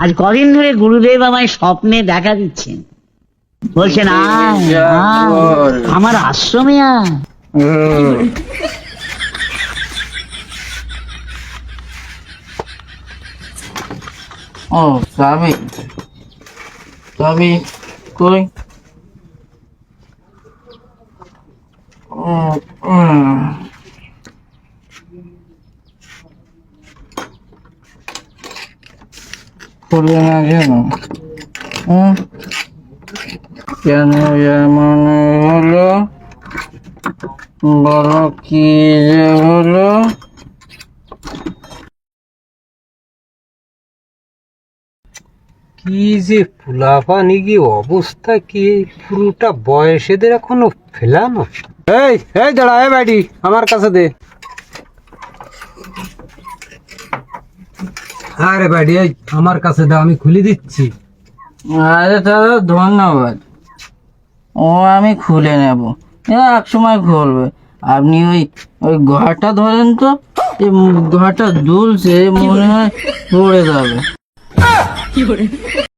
আজ কদিন ধরে গুরুদেব আমায় স্বপ্নে দেখা দিচ্ছেন, বলছেন আয় আয়, আমার আশ্রমে আয়। ও চাবি, চাবি কই? খুলবে না কেন? কেন এমন হলো? বলো কি যে হলো? কি যে ফুলাফানি, কি অবস্থা, কি পুরোটা বয়সেদের এখনো ফেলানো। এই এই দাঁড়া, এই বাড়ি আমার কাছে দে। আরে বাড়ি এই আমার কাছে দাও, আমি খুলে দিচ্ছি। আরে দাদা ধন্যবাদ, ও আমি খুলে নেব, এক সময় খুলবে। আপনি ওই ওই ঘরটা ধরেন তো, এই ঘরটা দুলছে, মনে হয় পড়ে যাবে।